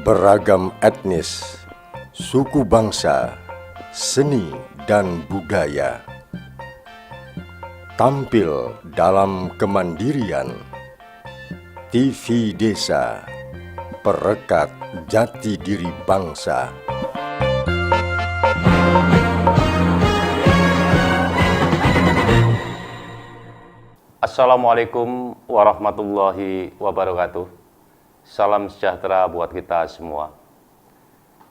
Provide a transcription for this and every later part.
beragam etnis, suku bangsa, seni dan budaya tampil dalam kemandirian. TV Desa, perekat jati diri bangsa. Assalamualaikum warahmatullahi wabarakatuh. Salam sejahtera buat kita semua.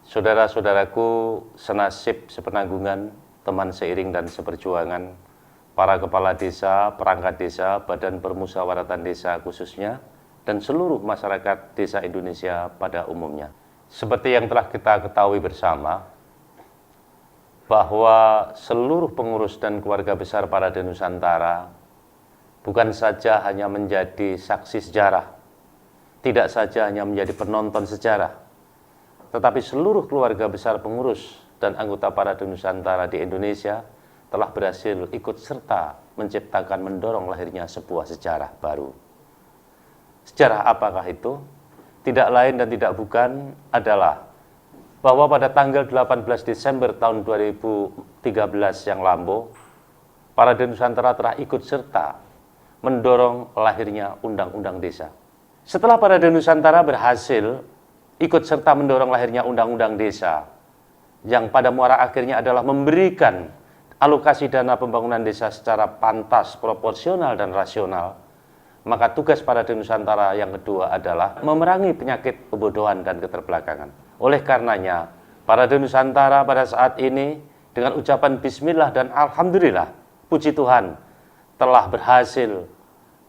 Saudara-saudaraku, senasib sepenanggungan, teman seiring dan seperjuangan, para kepala desa, perangkat desa, badan permusyawaratan desa khususnya, dan seluruh masyarakat desa Indonesia pada umumnya. Seperti yang telah kita ketahui bersama, bahwa seluruh pengurus dan keluarga besar Parade Nusantara bukan saja hanya menjadi saksi sejarah, tidak saja hanya menjadi penonton sejarah, tetapi seluruh keluarga besar pengurus dan anggota Parade Nusantara di Indonesia telah berhasil ikut serta menciptakan, mendorong lahirnya sebuah sejarah baru. Sejarah apakah itu? Tidak lain dan tidak bukan adalah bahwa pada tanggal 18 Desember tahun 2013 yang lampau, Parade Nusantara telah ikut serta mendorong lahirnya Undang-Undang Desa. Setelah Parade Nusantara berhasil ikut serta mendorong lahirnya Undang-Undang Desa, yang pada muara akhirnya adalah memberikan alokasi dana pembangunan desa secara pantas, proporsional, dan rasional, maka tugas Parade Nusantara yang kedua adalah memerangi penyakit kebodohan dan keterbelakangan. Oleh karenanya, Parade Nusantara pada saat ini dengan ucapan Bismillah dan Alhamdulillah, puji Tuhan, telah berhasil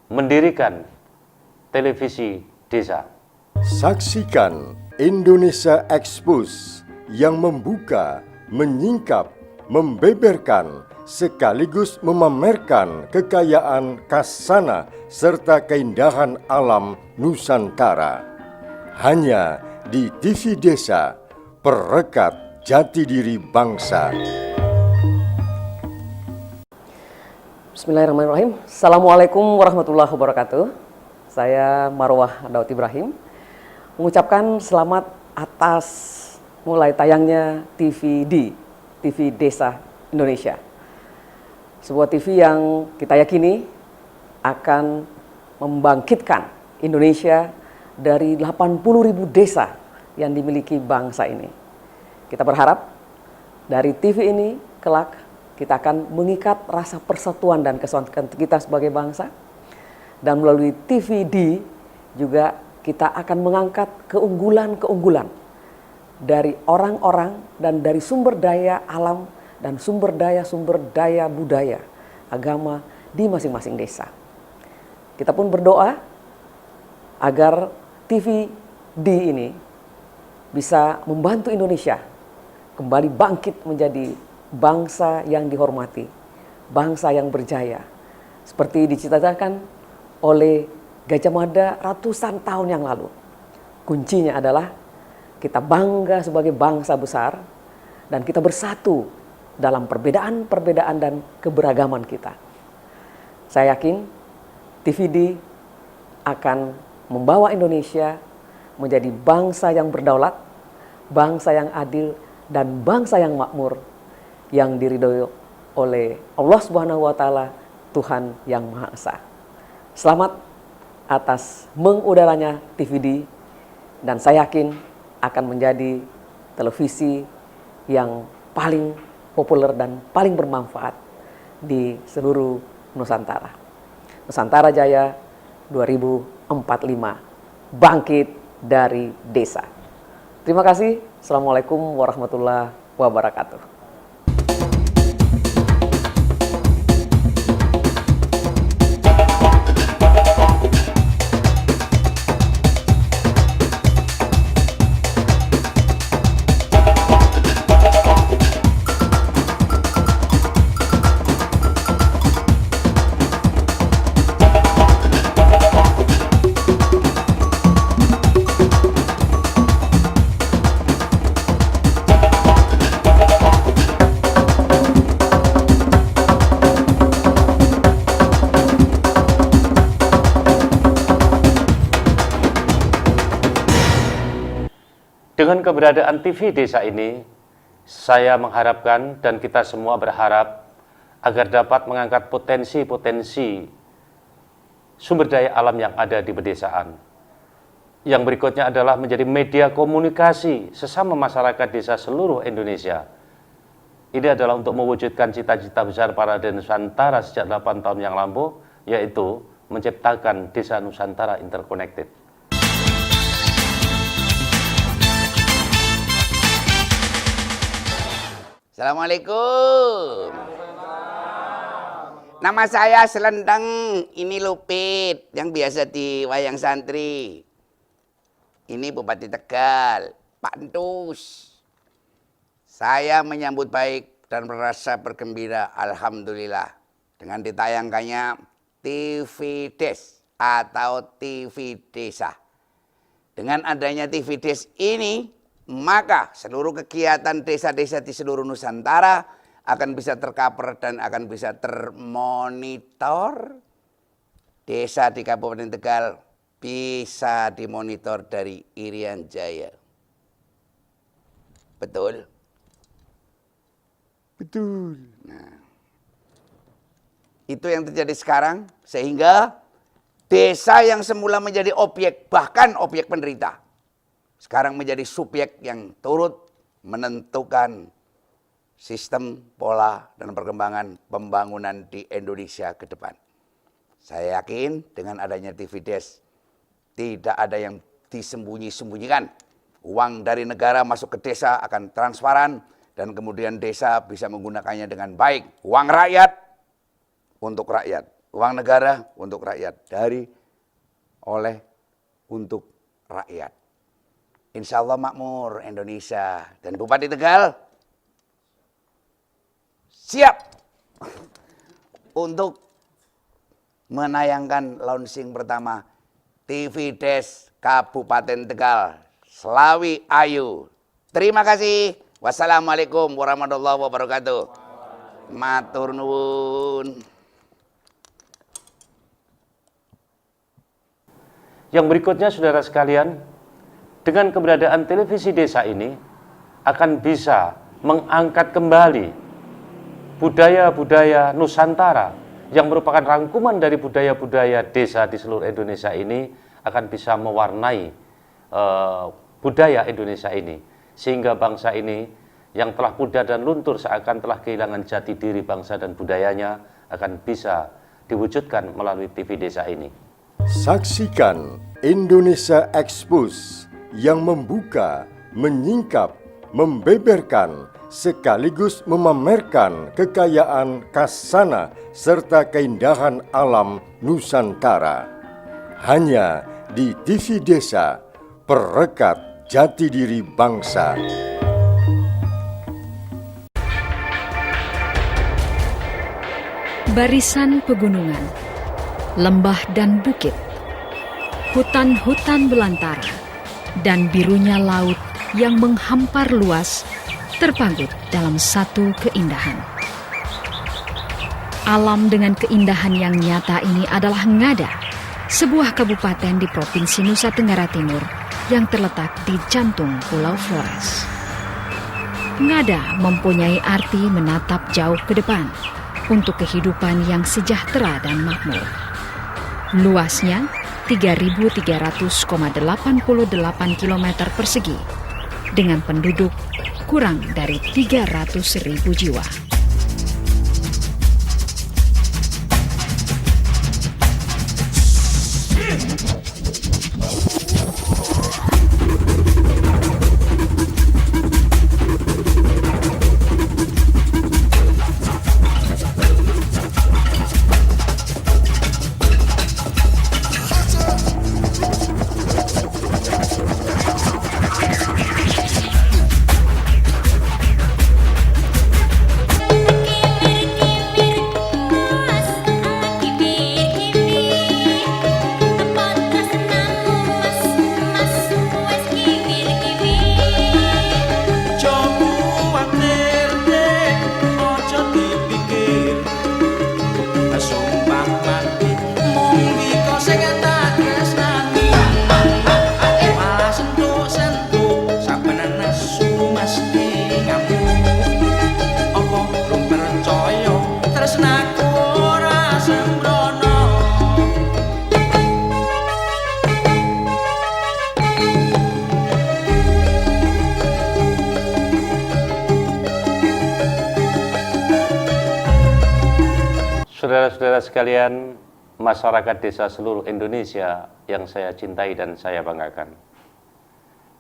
mendirikan televisi desa. Saksikan Indonesia Expose yang membuka, menyingkap, membeberkan, sekaligus memamerkan kekayaan khasana serta keindahan alam Nusantara. Hanya di TV Desa, perekat jati diri bangsa. Bismillahirrahmanirrahim. Assalamualaikum warahmatullahi wabarakatuh. Saya Marwah Daud Ibrahim mengucapkan selamat atas mulai tayangnya TV Desa Indonesia. Sebuah TV yang kita yakini akan membangkitkan Indonesia dari 80.000 desa yang dimiliki bangsa ini. Kita berharap dari TV ini kelak kita akan mengikat rasa persatuan dan kesatuan kita sebagai bangsa. Dan melalui TVD juga kita akan mengangkat keunggulan-keunggulan dari orang-orang dan dari sumber daya alam dan sumber daya budaya, agama di masing-masing desa. Kita pun berdoa agar TVD ini bisa membantu Indonesia kembali bangkit menjadi bangsa yang dihormati, bangsa yang berjaya, seperti dicita-citakan oleh Gajah Mada ratusan tahun yang lalu. Kuncinya adalah kita bangga sebagai bangsa besar dan kita bersatu dalam perbedaan-perbedaan dan keberagaman kita. Saya yakin TVD akan membawa Indonesia menjadi bangsa yang berdaulat, bangsa yang adil, dan bangsa yang makmur, yang diridhoi oleh Allah Subhanahu wa Ta'ala, Tuhan yang Maha Esa. Selamat atas mengudaranya TVD, dan saya yakin akan menjadi televisi yang paling populer dan paling bermanfaat di seluruh Nusantara. Nusantara Jaya 2045, bangkit dari desa. Terima kasih. Assalamualaikum warahmatullahi wabarakatuh. Dengan keberadaan TV Desa ini, saya mengharapkan dan kita semua berharap agar dapat mengangkat potensi-potensi sumber daya alam yang ada di pedesaan. Yang berikutnya adalah menjadi media komunikasi sesama masyarakat desa seluruh Indonesia. Ini adalah untuk mewujudkan cita-cita besar Parade Nusantara sejak 8 tahun yang lampau, yaitu menciptakan Desa Nusantara Interconnected. Assalamualaikum. Nama saya Selendang, ini Lupit yang biasa di Wayang Santri. Ini Bupati Tegal, Pak Entus. Saya menyambut baik dan merasa bergembira, alhamdulillah, dengan ditayangkannya TV Des atau TV Desa. Dengan adanya TV Des ini, maka seluruh kegiatan desa-desa di seluruh Nusantara akan bisa tercover dan akan bisa termonitor. Desa di Kabupaten Tegal bisa dimonitor dari Irian Jaya. Betul? Betul. Nah, itu yang terjadi sekarang, sehingga desa yang semula menjadi objek, bahkan objek penderita, sekarang menjadi subjek yang turut menentukan sistem, pola, dan perkembangan pembangunan di Indonesia ke depan. Saya yakin dengan adanya TV Des, tidak ada yang disembunyi-sembunyikan. Uang dari negara masuk ke desa akan transparan, dan kemudian desa bisa menggunakannya dengan baik. Uang rakyat untuk rakyat, uang negara untuk rakyat, untuk rakyat. Insya Allah makmur Indonesia, dan Bupati Tegal siap untuk menayangkan launching pertama TV Des Kabupaten Tegal. Selawi Ayu. Terima kasih. Wassalamualaikum warahmatullahi wabarakatuh. Matur nuwun. Yang berikutnya, saudara sekalian, dengan keberadaan televisi desa ini akan bisa mengangkat kembali budaya-budaya Nusantara yang merupakan rangkuman dari budaya-budaya desa di seluruh Indonesia ini, akan bisa mewarnai budaya Indonesia ini, sehingga bangsa ini yang telah pudar dan luntur seakan telah kehilangan jati diri bangsa dan budayanya akan bisa diwujudkan melalui TV Desa ini. Saksikan Indonesia Expose yang membuka, menyingkap, membeberkan, sekaligus memamerkan kekayaan khasana serta keindahan alam Nusantara. Hanya di TV Desa, perekat jati diri bangsa. Barisan pegunungan, lembah dan bukit, hutan-hutan belantara, dan birunya laut yang menghampar luas terpanggut dalam satu keindahan. Alam dengan keindahan yang nyata ini adalah Ngada, sebuah kabupaten di Provinsi Nusa Tenggara Timur yang terletak di jantung Pulau Flores. Ngada mempunyai arti menatap jauh ke depan untuk kehidupan yang sejahtera dan makmur. Luasnya 3.300,88 km persegi dengan penduduk kurang dari 300.000 jiwa. Saudara-saudara sekalian, masyarakat desa seluruh Indonesia yang saya cintai dan saya banggakan.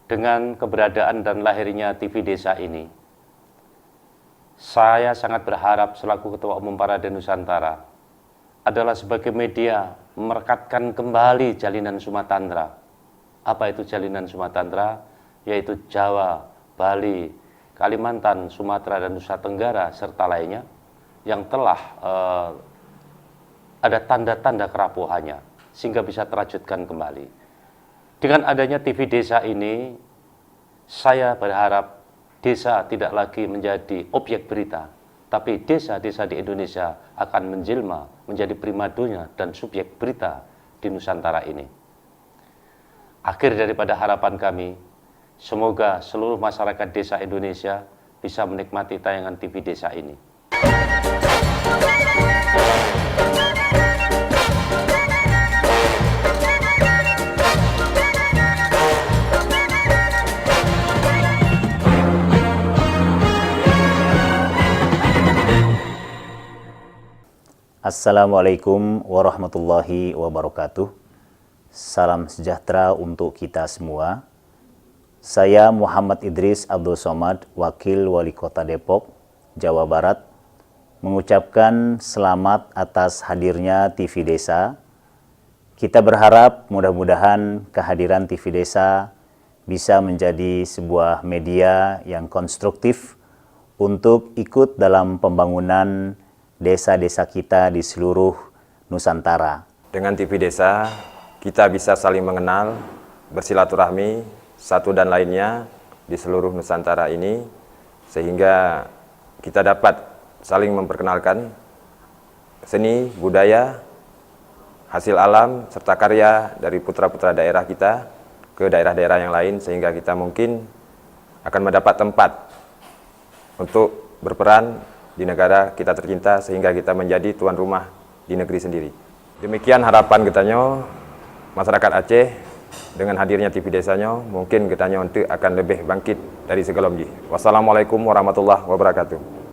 Dengan keberadaan dan lahirnya TV Desa ini, saya sangat berharap selaku Ketua Umum Parade Nusantara adalah sebagai media merekatkan kembali jalinan Sumatera. Apa itu jalinan Sumatera? Yaitu Jawa, Bali, Kalimantan, Sumatera, dan Nusa Tenggara, serta lainnya yang telah ada tanda-tanda kerapuhannya, sehingga bisa terwujudkan kembali. Dengan adanya TV Desa ini, saya berharap desa tidak lagi menjadi objek berita, tapi desa-desa di Indonesia akan menjelma menjadi primadona dan subjek berita di Nusantara ini. Akhir daripada harapan kami, semoga seluruh masyarakat desa Indonesia bisa menikmati tayangan TV Desa ini. Assalamualaikum warahmatullahi wabarakatuh. Salam sejahtera untuk kita semua. Saya Muhammad Idris Abdul Somad, Wakil Wali Kota Depok, Jawa Barat, mengucapkan selamat atas hadirnya TV Desa. Kita berharap mudah-mudahan kehadiran TV Desa bisa menjadi sebuah media yang konstruktif untuk ikut dalam pembangunan desa-desa kita di seluruh Nusantara. Dengan TV Desa, kita bisa saling mengenal, bersilaturahmi, satu dan lainnya di seluruh Nusantara ini, sehingga kita dapat saling memperkenalkan seni, budaya, hasil alam, serta karya dari putra-putra daerah kita ke daerah-daerah yang lain, sehingga kita mungkin akan mendapat tempat untuk berperan di negara kita tercinta, sehingga kita menjadi tuan rumah di negeri sendiri. Demikian harapan Getanyo, masyarakat Aceh, dengan hadirnya TV Desanya, mungkin Getanyo akan lebih bangkit dari segalomji. Wassalamualaikum warahmatullahi wabarakatuh.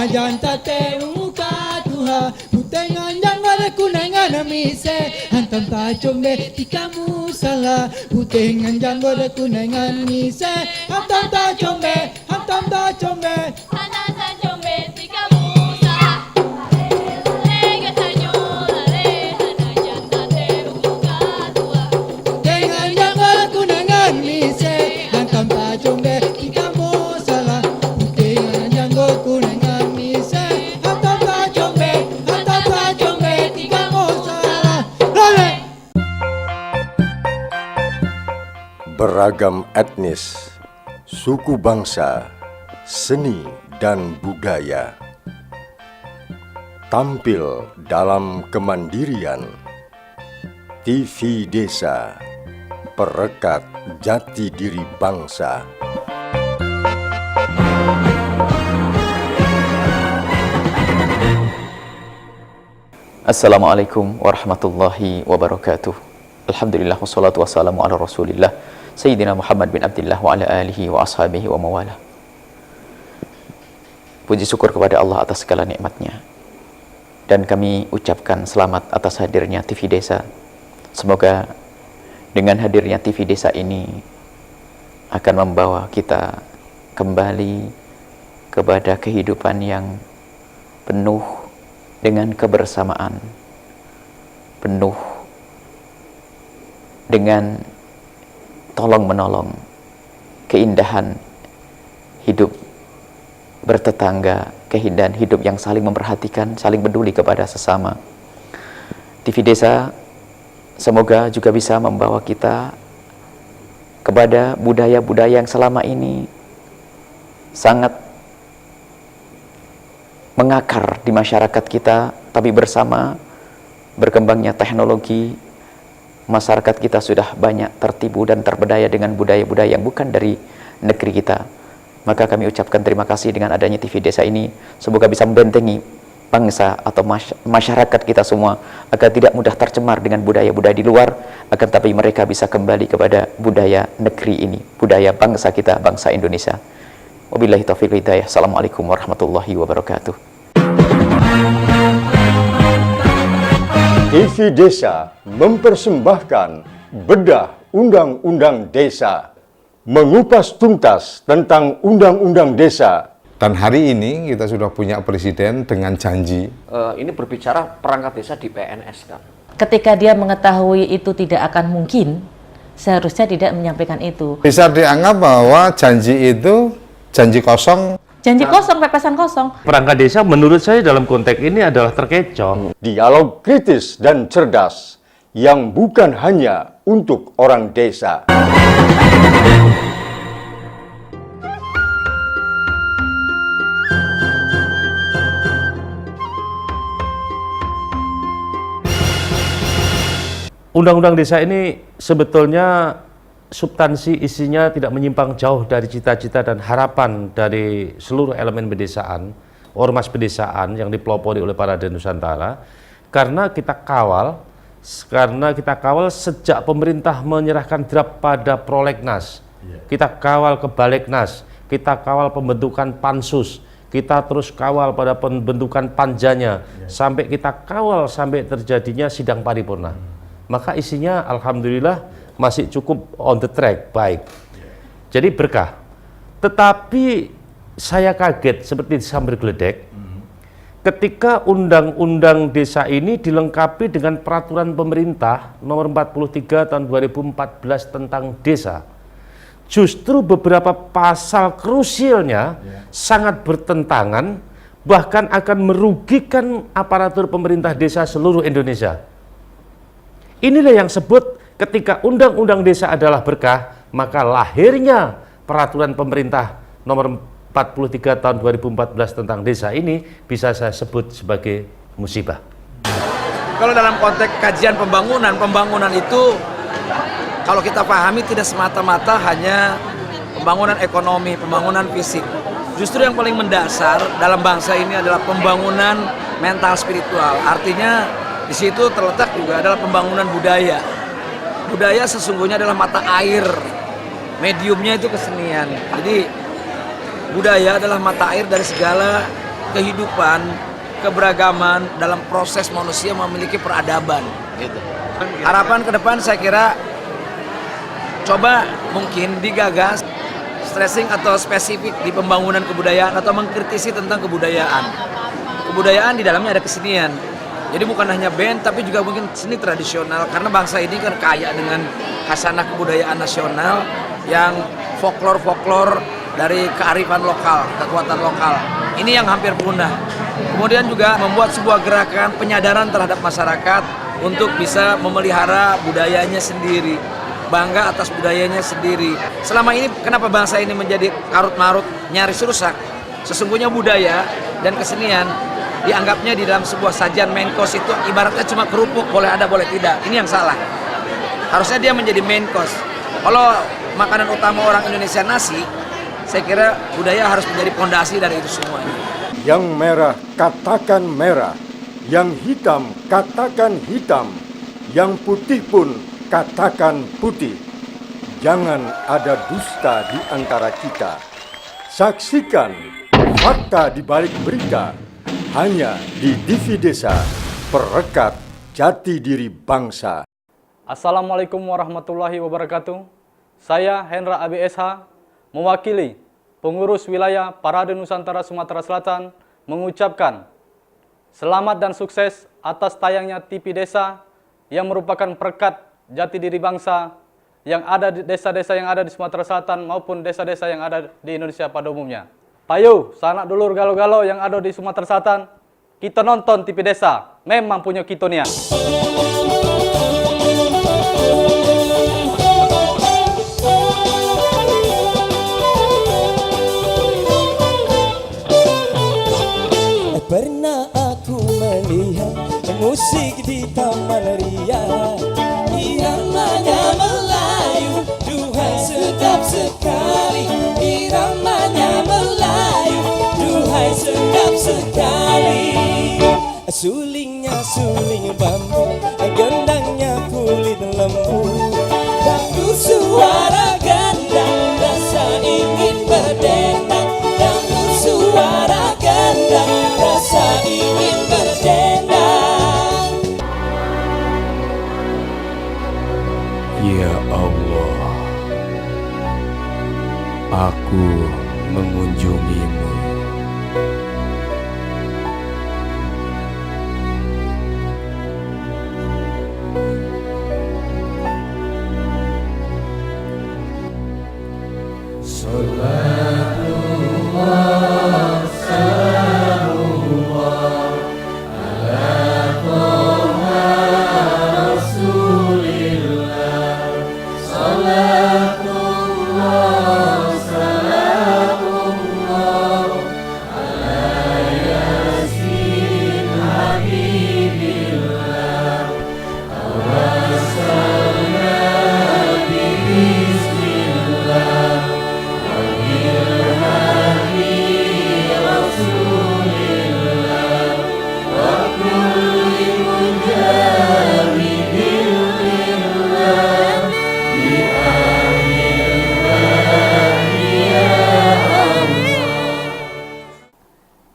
Janta te muka tuha putengan jangan kunengan mise hantam ta combe tikamu salah putengan jangan kunengan mise hantam ta combe hantam ta combe tikamu salah lale gatanyo lale hana janta te muka tuha putengan jangan kunengan mise hantam ta combe tikamu salah putengan jangan kunengan beragam etnis, suku bangsa, seni dan budaya tampil dalam kemandirian. TV Desa, perekat jati diri bangsa. Assalamualaikum warahmatullahi wabarakatuh. Alhamdulillah wassalatu wassalamu ala rasulillah Sayyidina Muhammad bin Abdillah wa ala alihi wa ashabihi wa mawala. Puji syukur kepada Allah atas segala nikmatnya, dan kami ucapkan selamat atas hadirnya TV Desa. Semoga dengan hadirnya TV Desa ini akan membawa kita kembali kepada kehidupan yang penuh dengan kebersamaan, penuh dengan tolong-menolong, keindahan hidup bertetangga, keindahan hidup yang saling memperhatikan, saling peduli kepada sesama. TV Desa semoga juga bisa membawa kita kepada budaya-budaya yang selama ini sangat mengakar di masyarakat kita, tapi bersama berkembangnya teknologi, masyarakat kita sudah banyak tertipu dan terbedaya dengan budaya-budaya yang bukan dari negeri kita. Maka kami ucapkan terima kasih dengan adanya TV Desa ini. Semoga bisa membentengi bangsa atau masyarakat kita semua agar tidak mudah tercemar dengan budaya-budaya di luar, akan tapi mereka bisa kembali kepada budaya negeri ini, budaya bangsa kita, bangsa Indonesia. Wabillahi taufiq wal hidayah. Assalamualaikum warahmatullahi wabarakatuh. TV Desa mempersembahkan bedah Undang-Undang Desa, mengupas tuntas tentang Undang-Undang Desa. Dan hari ini kita sudah punya presiden dengan janji. Ini berbicara perangkat desa di PNS, kan? Ketika dia mengetahui itu tidak akan mungkin, seharusnya tidak menyampaikan itu. Bisa dianggap bahwa janji itu janji kosong. Janji kosong, pepesan kosong. Perangkat desa menurut saya dalam konteks ini adalah terkecoh. Dialog kritis dan cerdas yang bukan hanya untuk orang desa. Undang-undang desa ini sebetulnya substansi isinya tidak menyimpang jauh dari cita-cita dan harapan dari seluruh elemen pedesaan, ormas pedesaan yang dipelopori oleh Parade Nusantara, karena kita kawal sejak pemerintah menyerahkan draft pada prolegnas, kita kawal ke balegnas, kita kawal pembentukan pansus, kita terus kawal pada pembentukan panjanya, sampai kita kawal sampai terjadinya sidang paripurna. Maka isinya alhamdulillah masih cukup on the track, baik. Jadi berkah. Tetapi saya kaget seperti sambil geledek ketika undang-undang desa ini dilengkapi dengan peraturan pemerintah nomor 43 tahun 2014 tentang desa. Justru beberapa pasal krusialnya sangat bertentangan, bahkan akan merugikan aparatur pemerintah desa seluruh Indonesia. Inilah yang sebut ketika undang-undang desa adalah berkah, maka lahirnya peraturan pemerintah nomor 43 tahun 2014 tentang desa ini bisa saya sebut sebagai musibah. Kalau dalam konteks kajian pembangunan itu kalau kita pahami tidak semata-mata hanya pembangunan ekonomi, pembangunan fisik. Justru yang paling mendasar dalam bangsa ini adalah pembangunan mental spiritual. Artinya di situ terletak juga adalah pembangunan budaya. Budaya sesungguhnya adalah mata air, mediumnya itu kesenian. Jadi budaya adalah mata air dari segala kehidupan, keberagaman dalam proses manusia memiliki peradaban. Gitu. Harapan ke depan saya kira coba mungkin digagas stressing atau spesifik di pembangunan kebudayaan atau mengkritisi tentang kebudayaan. Kebudayaan di dalamnya ada kesenian. Jadi bukan hanya band, tapi juga mungkin seni tradisional. Karena bangsa ini kan kaya dengan khasanah kebudayaan nasional yang folklor dari kearifan lokal, kekuatan lokal. Ini yang hampir punah. Kemudian juga membuat sebuah gerakan penyadaran terhadap masyarakat untuk bisa memelihara budayanya sendiri, bangga atas budayanya sendiri. Selama ini kenapa bangsa ini menjadi karut-marut, nyaris rusak? Sesungguhnya budaya dan kesenian dianggapnya di dalam sebuah sajian main course itu ibaratnya cuma kerupuk, boleh ada boleh tidak. Ini yang salah. Harusnya dia menjadi main course. Kalau makanan utama orang Indonesia nasi, saya kira budaya harus menjadi pondasi dari itu semuanya. Yang merah katakan merah, yang hitam katakan hitam, yang putih pun katakan putih. Jangan ada dusta di antara kita. Saksikan fakta di balik berita. Hanya di TV Desa, perekat jati diri bangsa. Assalamualaikum warahmatullahi wabarakatuh. Saya Hendra ABSH, mewakili pengurus wilayah Parade Nusantara Sumatera Selatan, mengucapkan selamat dan sukses atas tayangnya TV Desa yang merupakan perekat jati diri bangsa yang ada di desa-desa yang ada di Sumatera Selatan maupun desa-desa yang ada di Indonesia pada umumnya. Payo, sanak dulur galau-galau yang ada di Sumatera Selatan, kita nonton TV Desa, memang punya kitonia. Pernah aku melihat musik di taman ria, ia ingin bambu, gendangnya kulit lembu. Dangdut suara gendang, rasa ingin berdendang. Dangdut suara gendang, rasa ingin berdendang. Ya Allah, aku mengunjungimu. Salatullah, salamullah ala Toha Rasulillah. Salatullah, salamullah ala Yasin Habibillah. Tawassalna bismillah.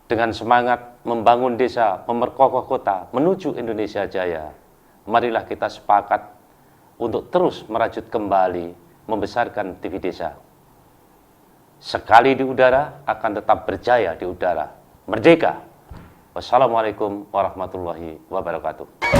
Dengan semangat membangun desa, memperkokoh kota, menuju Indonesia Jaya, marilah kita sepakat untuk terus merajut kembali, membesarkan TV Desa. Sekali di udara, akan tetap berjaya di udara. Merdeka! Wassalamualaikum warahmatullahi wabarakatuh.